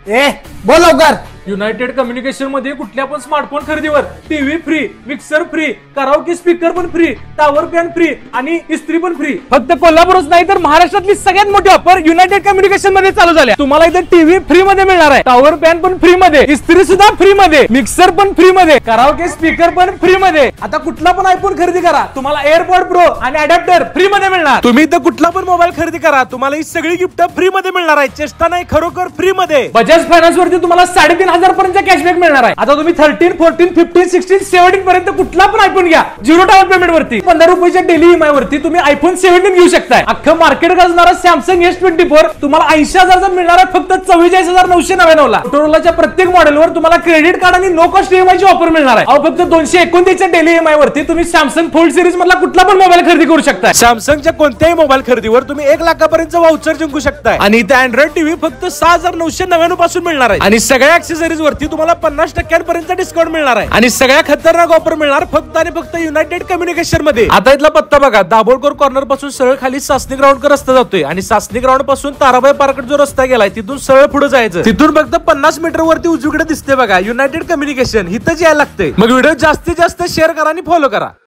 ए बोल लवकर. United communication मध्ये कुठल्या पण स्मार्टफोन खरेदीवर TV free, mixer free, karaoke speaker पण फ्री, टॉवर फॅन फ्री आणि इस्त्री पण फ्री. फक्त कोल्हापूरच नाही तर महाराष्ट्रातली सगळ्यात मोठी ऑफर युनायटेड कम्युनिकेशन मध्ये चालू झाली. तुम्हाला इथे टीव्ही फ्री मध्ये मिळणार आहे, टॉवर फॅन पण फ्री मध्ये, इस्त्री सुद्धा फ्री मध्ये, मिक्सर पण फ्री मध्ये, कराओके स्पीकर पण फ्री मध्ये. आता कुठला पण आयफोन खरेदी करा, तुम्हाला एअरपॉड प्रो आणि अडॅप्टर फ्री मध्ये मिळणार. तुम्ही इथं कुठला पण मोबाईल खरेदी करा, तुम्हाला ही सगळी गिफ्ट फ्री मध्ये मिळणार आहे. चेष्टा नाही, खरोखर फ्री मध्ये. बजाज फायनान्स वरती तुम्हाला 3,500 पर्यंत कॅशबॅक मिळणार आहे. आता तुम्ही 13, 14, 15, 16, 17 पर्यंत कुठला पण आयफोन घ्या, 0 डाऊन पेमेंट वरती 15 रुपयाच्या डेली ईएमआय वरती तुम्ही आयफोन 17 घेऊ शकताय. अख्खं मार्केट गाजणारा सॅमसंग S24 तुम्हाला 80,000 मिळणार आहे फक्त 44,999 ला. मोटोरोलाच्या प्रत्येक मॉडेलवर तुम्हाला क्रेडिट कार्ड आणि नो कॉस्ट ईएमआय ची ऑफर मिळणार आहे. फक्त 229च्या डेली ईएमआय वरती तुम्ही सॅमसंग फोल्ड सिरीज मधला कुठला पण मोबाईल खरेदी करू शकता. सॅमसंगच्या कोणत्याही मोबाईल खरेदीवर तुम्ही 1 लाखापर्यंत वाउचर जिंकू शकता. आणि इथे अँड्रॉइड टीव्ही फक्त 6,999 पासून मिळणार आहे. आणि सगळ्या ऍक्सेसरीज वरती तुम्हाला 50% पर्यंत डिस्काउंट मिळणार आहे. आणि सगळ्या खतरनाक ऑफर मिळणार फक्त आणि फक्त युनायटेड कम्युनिकेशन मध्ये. आता इथला पत्ता बघा, दाभोळकर कॉर्नर पासून सरळ खाली सासणी ग्राउंड रस्ता जातोय आणि सासणी ग्राउंड पासून ताराबाई पार्क जो रस्ता गेलाय तिथून सरळ पुढे जायचं. तिथून फक्त 50 मीटर वरती उजवीकडे दिसते बघा युनायटेड कम्युनिकेशन, इथंच यायला लागतंय. मग व्हिडिओ जास्तीत जास्त शेअर करा आणि फॉलो करा.